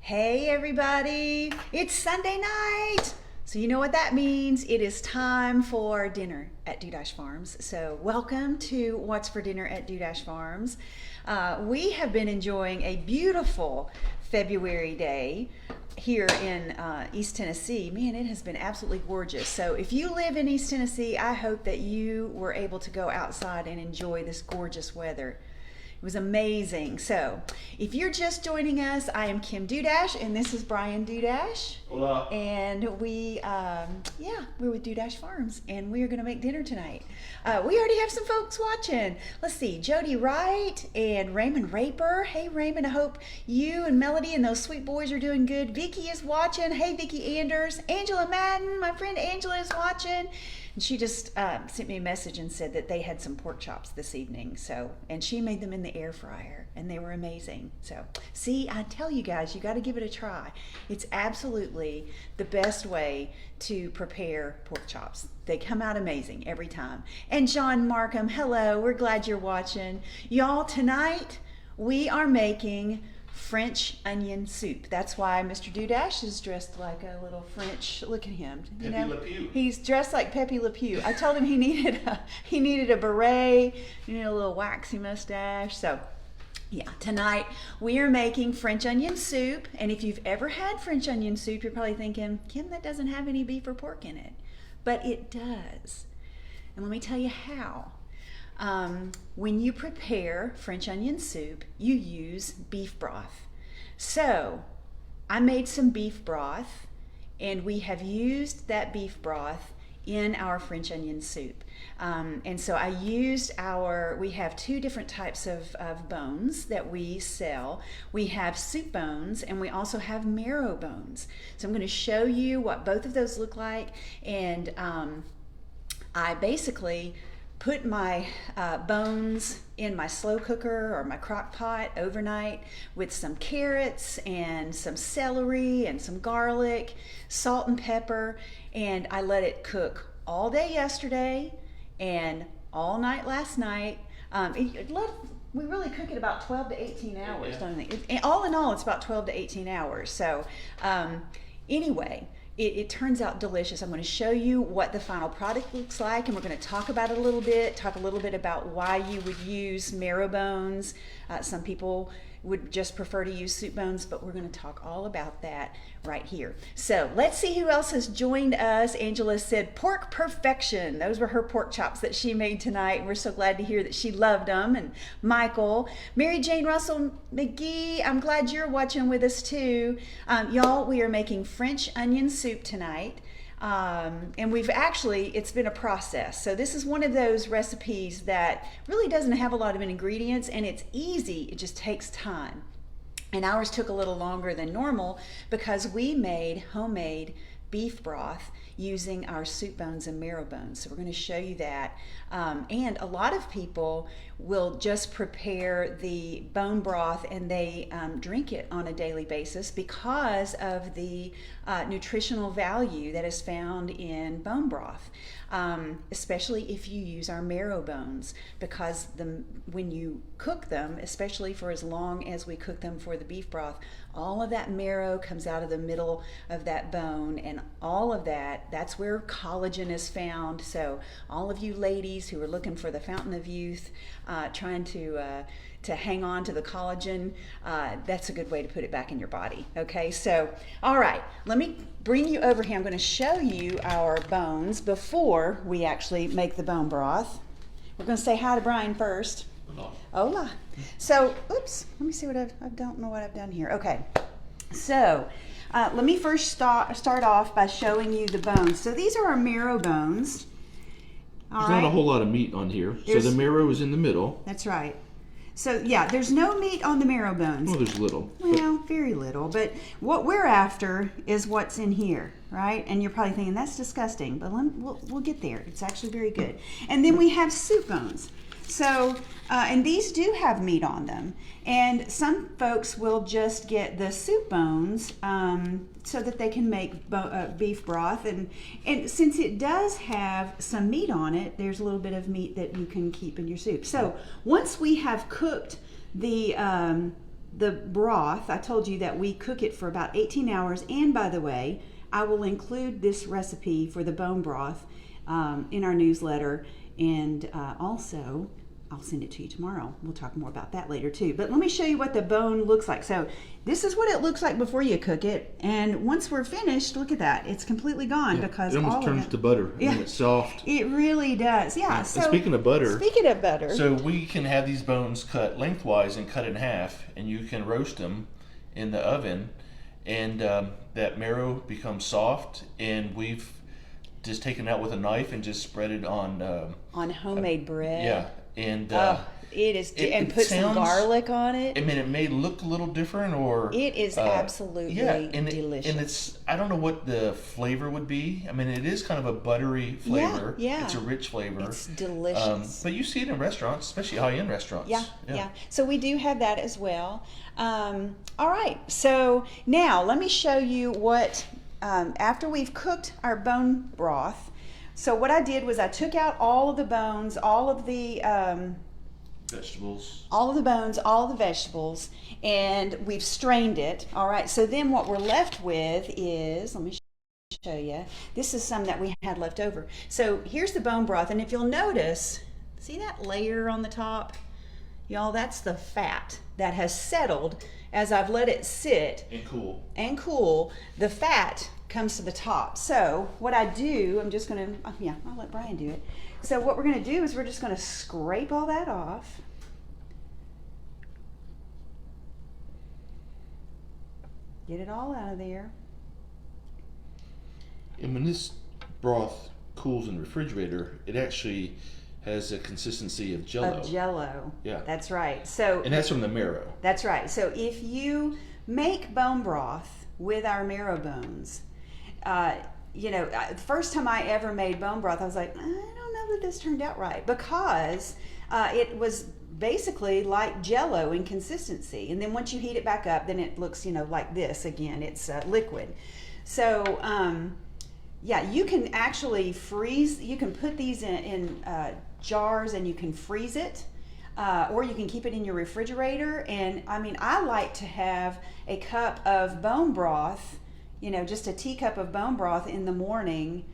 Hey everybody, it's Sunday night. So you know what that means. It is time for dinner at Dudash Farms. So welcome to What's for Dinner at Dudash Farms. We have been enjoying a beautiful February day here in East Tennessee. Man, it has been absolutely gorgeous. So if you live in East Tennessee, I hope that you were able to go outside and enjoy this gorgeous weather. It was amazing. So, if you're just joining us, I am Kim Dudash, and this is Brian Dudash. Hola. And we're with Dudash Farms, and we are going to make dinner tonight. We already have some folks watching. Let's see, Jody Wright and Raymond Raper. Hey, Raymond, I hope you and Melody and those sweet boys are doing good. Vicky is watching. Hey, Vicky Anders. Angela Madden, my friend Angela is watching. And she just sent me a message and said that they had some pork chops this evening. So, and she made them in the air fryer, and they were amazing. So, see, I tell you guys, you got to give it a try. It's absolutely the best way to prepare pork chops. They come out amazing every time. And John Markham, hello. We're glad you're watching. Y'all, tonight we are making French onion soup. That's why Mr. Dudash is dressed like a little French. Look at him. You Pepe know, Le Pew. He's dressed like Pepe Le Pew. I told him he needed a beret, a little waxy mustache. So, yeah, tonight we are making French onion soup. And if you've ever had French onion soup, you're probably thinking, Kim, that doesn't have any beef or pork in it. But it does. And let me tell you how. When you prepare French onion soup, you use beef broth. So I made some beef broth, and we have used that beef broth in our French onion soup. And so I used we have two different types of bones that we sell. We have soup bones, and we also have marrow bones. So I'm going to show you what both of those look like. And I basically put my bones in my slow cooker or my crock pot overnight with some carrots and some celery and some garlic, salt and pepper, and I let it cook all day yesterday and all night last night. We really cook it about 12 to 18 hours, don't we? All in all, it's about 12 to 18 hours. So anyway, it turns out delicious. I'm going to show you what the final product looks like, and we're going to talk about it a little bit, talk a little bit about why you would use marrow bones. Some people would just prefer to use soup bones, but we're going to talk all about that right here. So let's see who else has joined us. Angela said pork perfection. Those were her pork chops that she made tonight. We're so glad to hear that she loved them. And Michael, Mary Jane Russell McGee, I'm glad you're watching with us too. Y'all, we are making French onion soup tonight. And it's been a process. So this is one of those recipes that really doesn't have a lot of ingredients, and it's easy. It just takes time. And ours took a little longer than normal because we made homemade beef broth using our soup bones and marrow bones. So we're going to show you that. And a lot of people will just prepare the bone broth and they drink it on a daily basis because of the nutritional value that is found in bone broth, especially if you use our marrow bones, because when you cook them, especially for as long as we cook them for the beef broth, all of that marrow comes out of the middle of that bone, and all of that's where collagen is found. So all of you ladies who are looking for the fountain of youth, trying to hang on to the collagen, that's a good way to put it back in your body. Okay, so all right, let me bring you over here. I'm going to show you our bones before we actually make the bone broth. We're going to say hi to Brian first. Hola. So, oops, let me see what I don't know what I've done here. Okay, so let me first start off by showing you the bones. So these are our marrow bones. There's not a whole lot of meat on here. So the marrow is in the middle. That's right. So yeah, there's no meat on the marrow bones. Well, there's little. Well, very little. But what we're after is what's in here, right? And you're probably thinking, that's disgusting. But we'll get there. It's actually very good. And then we have soup bones. So, and these do have meat on them. And some folks will just get the soup bones so that they can make beef broth. And since it does have some meat on it, there's a little bit of meat that you can keep in your soup. So once we have cooked the the broth, I told you that we cook it for about 18 hours. And by the way, I will include this recipe for the bone broth in our newsletter. And also, I'll send it to you tomorrow. We'll talk more about that later too. But let me show you what the bone looks like. So this is what it looks like before you cook it. And once we're finished, look at that. It's completely gone because it almost turns to butter. Yeah, it's soft. It really does. Yeah. So and speaking of butter. So we can have these bones cut lengthwise and cut in half, and you can roast them in the oven, and that marrow becomes soft, and we've just taken it out with a knife and just spread it on homemade bread. Yeah. And it is, and put some garlic on it. I mean, it may look a little different, or it is absolutely delicious. And it's, I don't know what the flavor would be. I mean, it is kind of a buttery flavor. Yeah. It's a rich flavor. It's delicious. But you see it in restaurants, especially high-end restaurants. Yeah. So we do have that as well. All right. So now let me show you what, after we've cooked our bone broth. So what I did was I took out all of the bones, all of the vegetables, all of the bones, all of the vegetables, and we've strained it. All right. So then what we're left with is, let me show you. This is some that we had left over. So here's the bone broth, and if you'll notice, see that layer on the top? Y'all, that's the fat that has settled as I've let it sit and cool. The fat comes to the top. So what I do, I'm just going to, I'll let Brian do it. So what we're going to do is we're just going to scrape all that off. Get it all out of there. And when this broth cools in the refrigerator, it actually has a consistency of Jell-O. Of Jell-O. Yeah. That's right. So, and that's from the marrow. That's right. So if you make bone broth with our marrow bones, the first time I ever made bone broth, I was like, I don't know that this turned out right, because it was basically like Jell-O in consistency. And then once you heat it back up, then it looks, like this again. It's liquid. So, you can actually freeze. You can put these in jars and you can freeze it. Or you can keep it in your refrigerator. And I mean, I like to have a cup of bone broth, just a teacup of bone broth in the morning,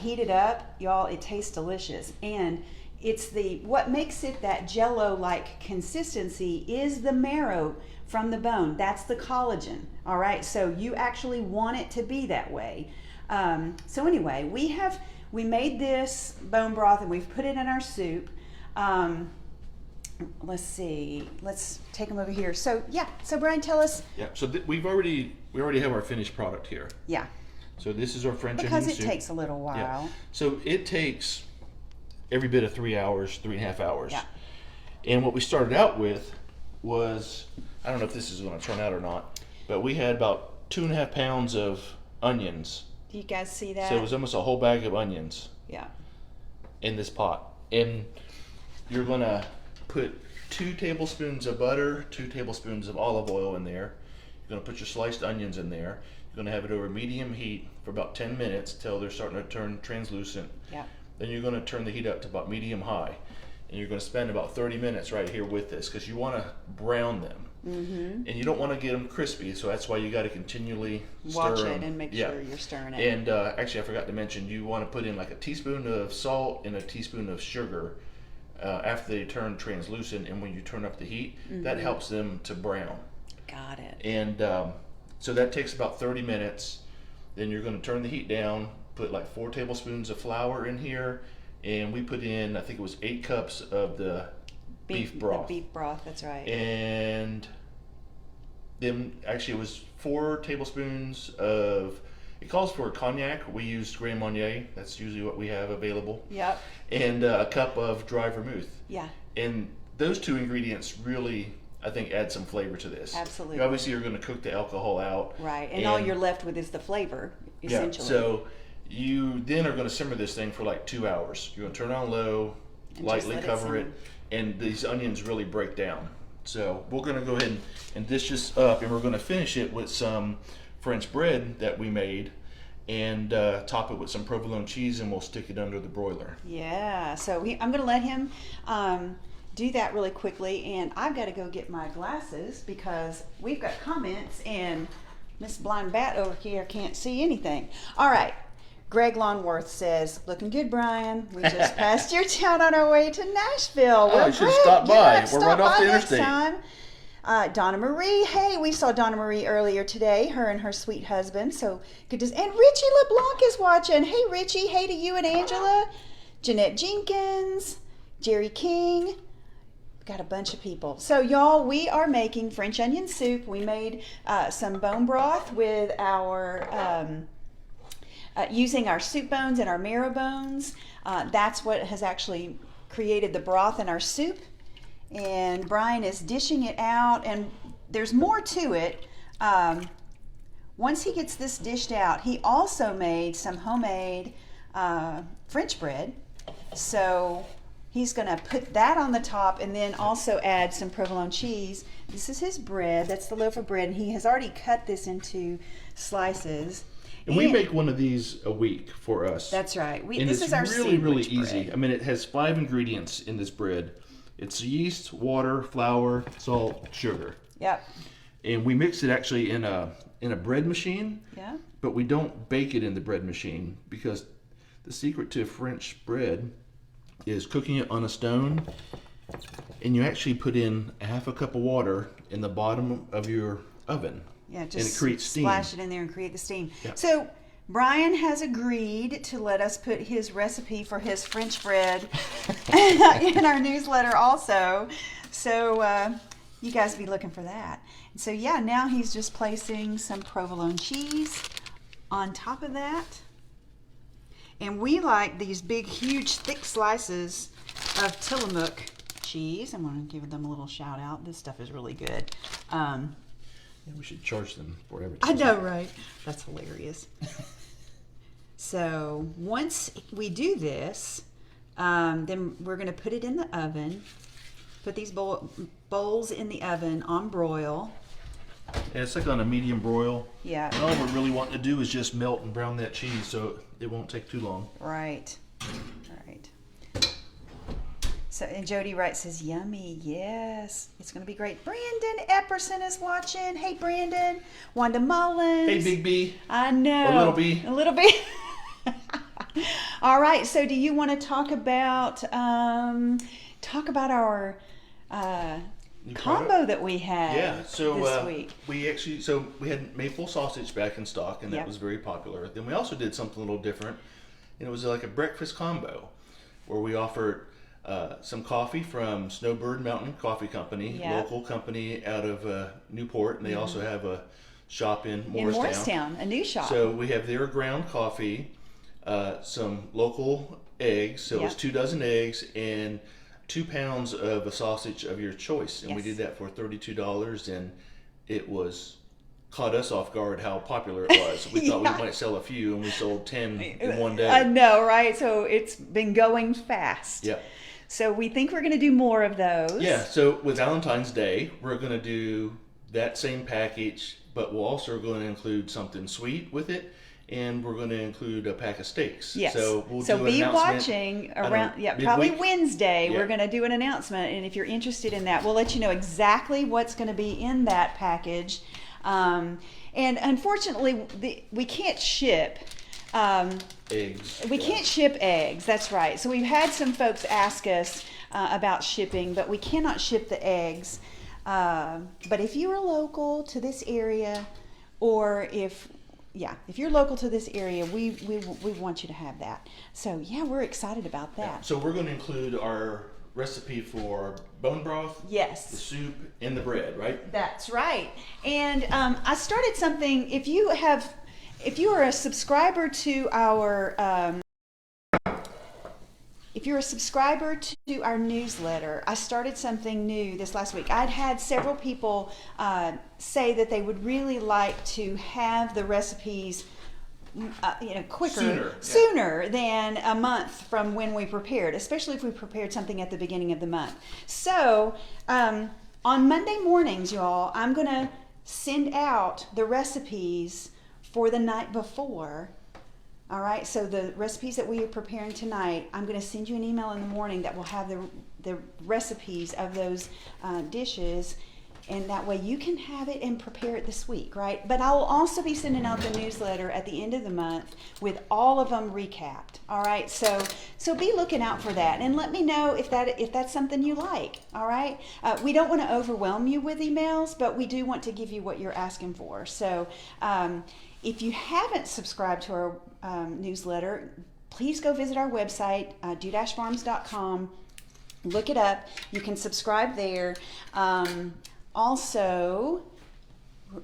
heat it up, y'all, it tastes delicious. And it's what makes it that Jell-O-like consistency is the marrow from the bone. That's the collagen, all right? So you actually want it to be that way. So anyway, we made this bone broth and we've put it in our soup. Let's see. Let's take them over here. So Brian, tell us. Yeah. So we already have our finished product here. Yeah. So this is our French onion soup. Because it takes a little while. Yeah. So it takes every bit of 3 hours, 3.5 hours. Yeah. And what we started out with was, I don't know if this is going to turn out or not, but we had about 2.5 pounds of onions. Do you guys see that? So it was almost a whole bag of onions. Yeah. In this pot. And you're going to put 2 tablespoons of butter, 2 tablespoons of olive oil in there. You're going to put your sliced onions in there. You're going to have it over medium heat for about 10 minutes till they're starting to turn translucent. Yeah. Then you're going to turn the heat up to about medium high. And you're going to spend about 30 minutes right here with this because you want to brown them. Mm-hmm. And you don't want to get them crispy, so that's why you got to continually watch stir it them. And make sure you're stirring it. And actually, I forgot to mention, you want to put in like a teaspoon of salt and a teaspoon of sugar after they turn translucent, and when you turn up the heat, that helps them to brown. Got it. And so that takes about 30 minutes. Then you're going to turn the heat down, put like 4 tablespoons of flour in here, and we put in, I think it was 8 cups of the beef broth. The beef broth, that's right. And then actually it was 4 tablespoons of, it calls for cognac. We use Grand Marnier. That's usually what we have available. Yep. And a cup of dry vermouth. Yeah. And those 2 ingredients really, I think, add some flavor to this. Absolutely. You obviously, you're going to cook the alcohol out. Right. And all you're left with is the flavor, essentially. Yeah. So you then are going to simmer this thing for like 2 hours. You're going to turn on low, and lightly cover it, and these onions really break down. So we're going to go ahead and dish this up, and we're going to finish it with some French bread that we made, and top it with some provolone cheese, and we'll stick it under the broiler. Yeah. So I'm going to let him do that really quickly, and I've got to go get my glasses because we've got comments and Miss Blind Bat over here can't see anything. All right. Greg Longworth says, looking good, Brian. We just passed your town on our way to Nashville. Oh, you should have stopped by. We're right off the interstate. Time. Donna Marie, hey, we saw Donna Marie earlier today, her and her sweet husband. So good to, and Richie LeBlanc is watching. Hey, Richie, hey to you and Angela. Jeanette Jenkins, Jerry King. Got a bunch of people. So y'all, we are making French onion soup. We made some bone broth with our using our soup bones and our marrow bones. That's what has actually created the broth in our soup. And Brian is dishing it out, and there's more to it. Once he gets this dished out, he also made some homemade French bread. So he's going to put that on the top and then also add some provolone cheese. This is his bread. That's the loaf of bread, and he has already cut this into slices. And we make one of these a week for us. That's right. And this is our really, really sandwich easy. bread. I mean, it has 5 ingredients in this bread. It's yeast, water, flour, salt, sugar. Yep. And we mix it actually in a bread machine. Yeah. But we don't bake it in the bread machine because the secret to French bread is cooking it on a stone. And you actually put in a half a cup of water in the bottom of your oven. Yeah, just and it creates steam. Splash it in there and create the steam. Yep. So Brian has agreed to let us put his recipe for his French bread in our newsletter also. So you guys be looking for that. And so yeah, now he's just placing some provolone cheese on top of that. And we like these big, huge, thick slices of Tillamook cheese. I'm going to give them a little shout out. This stuff is really good. Yeah, we should charge them for everything. I know, right? That's hilarious. So once we do this, then we're going to put it in the oven. Put these bowls in the oven on broil. And it's like on a medium broil. Yeah. And all we're really wanting to do is just melt and brown that cheese so it won't take too long. Right. All right. So, and Jody Wright says, yummy. Yes. It's going to be great. Brandon Epperson is watching. Hey, Brandon. Wanda Mullins. Hey, Big B. I know. Or Little B. A little B. All right. So, do you want to talk about our combo that we had? Yeah. So this week? we had maple sausage back in stock, and that was very popular. Then we also did something a little different, and it was like a breakfast combo, where we offered some coffee from Snowbird Mountain Coffee Company, local company out of Newport, and they also have a shop in Morristown. A new shop. So we have their ground coffee, some local eggs, so it's 2 dozen eggs, and 2 pounds of a sausage of your choice. And we did that for $32, and it caught us off guard how popular it was. We thought we might sell a few, and we sold 10 in one day. I know, right? So it's been going fast. Yeah. So we think we're going to do more of those. Yeah, so with Valentine's Day, we're going to do that same package, but we're also going to include something sweet with it, and we're going to include a pack of steaks. Yes. So we'll so do be an announcement watching around, probably Wednesday. Yeah. We're going to do an announcement, and if you're interested in that, we'll let you know exactly what's going to be in that package. And unfortunately, we can't ship eggs. We can't ship eggs. That's right. So we've had some folks ask us about shipping, but we cannot ship the eggs. But if you are local to this area, or if you're local to this area, we want you to have that. So yeah, we're excited about that. Yeah. So we're going to include our recipe for bone broth, yes, the soup, and the bread, right? That's right. And I started something. If you are a subscriber to our newsletter, I started something new this last week. I'd had several people say that they would really like to have the recipes sooner than a month from when we prepared, especially if we prepared something at the beginning of the month. So on Monday mornings, y'all, I'm going to send out the recipes for the night before. All right, so the recipes that we are preparing tonight, I'm going to send you an email in the morning that will have the recipes of those dishes, and that way you can have it and prepare it this week, right? But I will also be sending out the newsletter at the end of the month with all of them recapped. All right, so be looking out for that, and let me know if that's something you like. All right, we don't want to overwhelm you with emails, but we do want to give you what you're asking for. So if you haven't subscribed to our newsletter, please go visit our website, dudashfarms.com. Look it up. You can subscribe there. Also,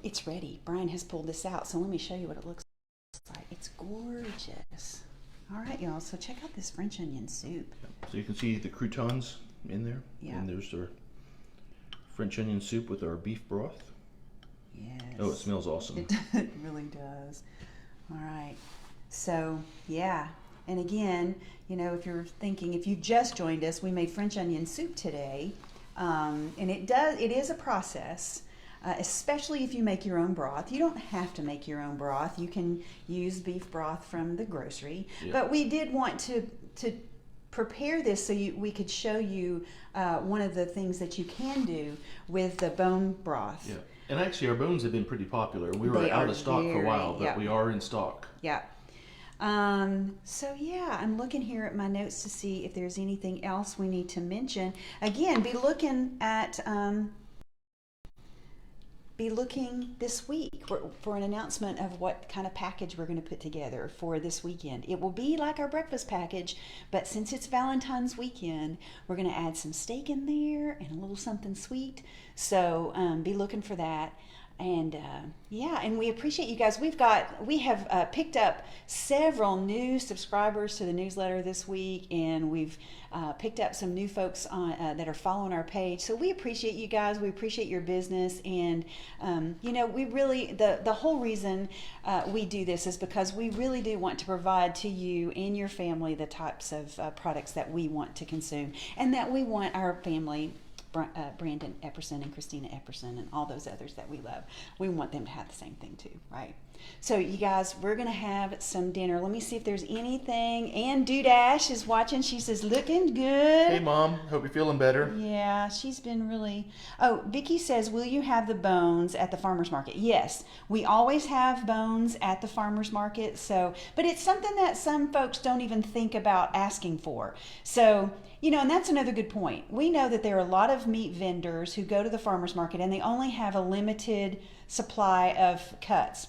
it's ready. Brian has pulled this out, so let me show you what it looks like. It's gorgeous. All right, y'all, so check out this French onion soup. So you can see the croutons in there. Yeah. And there's our French onion soup with our beef broth. Yes. Oh, it smells awesome. It really does. All right. So, yeah. And again, you know, if you've just joined us, we made French onion soup today. And it is a process, especially if you make your own broth. You don't have to make your own broth. You can use beef broth from the grocery. Yeah. But we did want to prepare this so we could show you one of the things that you can do with the bone broth. Yeah. And actually, our bones have been pretty popular. We were out of stock for a while, but we are in stock. Yeah. So yeah, I'm looking here at my notes to see if there's anything else we need to mention. Again, be looking this week for an announcement of what kind of package we're going to put together for this weekend. It will be like our breakfast package, but since it's Valentine's weekend, we're going to add some steak in there and a little something sweet. So be looking for that. And yeah, and we appreciate you guys. We have picked up several new subscribers to the newsletter this week, and we've picked up some new folks that are following our page. So we appreciate you guys. We appreciate your business, and you know, we really the whole reason we do this is because we really do want to provide to you and your family the types of products that we want to consume, and that we want our family. Brandon Epperson and Christina Epperson and all those others that we love. We want them to have the same thing too, right? So you guys, we're going to have some dinner. Let me see if there's anything. And Dudash is watching. She says, looking good. Hey, Mom. Hope you're feeling better. Yeah, she's been really... Oh, Vicky says, will you have the bones at the farmer's market? Yes, we always have bones at the farmer's market. So, but it's something that some folks don't even think about asking for. So, you know, and that's another good point. We know that there are a lot of meat vendors who go to the farmer's market and they only have a limited supply of cuts.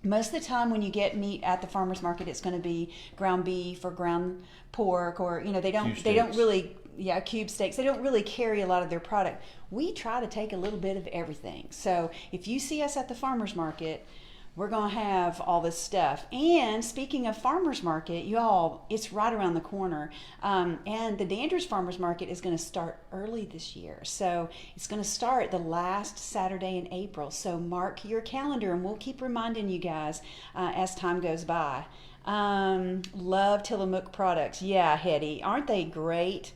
Most of the time when you get meat at the farmer's market, it's going to be ground beef or ground pork, or, you know, they don't really, cube steaks. They don't really carry a lot of their product. We try to take a little bit of everything. So if you see us at the farmer's market, we're going to have all this stuff. And speaking of farmer's market, y'all, it's right around the corner. And the Danders Farmer's Market is going to start early this year. So it's going to start the last Saturday in April. So mark your calendar, and we'll keep reminding you guys as time goes by. Love Tillamook products. Yeah, Hetty, aren't they great?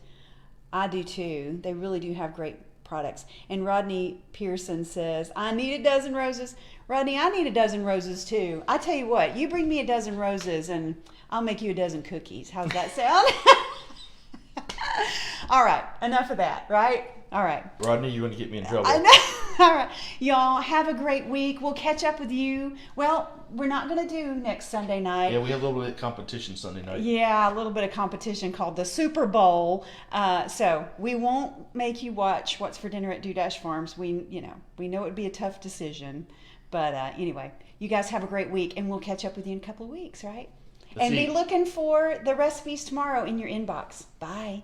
I do too. They really do have great products. And Rodney Pearson says, I need a dozen roses. Rodney, I need a dozen roses too. I tell you what, you bring me a dozen roses and I'll make you a dozen cookies. How's that sound? All right, enough of that, right? All right. Rodney, you're going to get me in trouble. I know. All right. Y'all have a great week. We'll catch up with you. Well, we're not going to do next Sunday night. Yeah, we have a little bit of competition Sunday night. Yeah, a little bit of competition called the Super Bowl. So we won't make you watch What's for Dinner at Dudash Farms. We know it would be a tough decision. But anyway, you guys have a great week, and we'll catch up with you in a couple of weeks, right? And be looking for the recipes tomorrow in your inbox. Bye.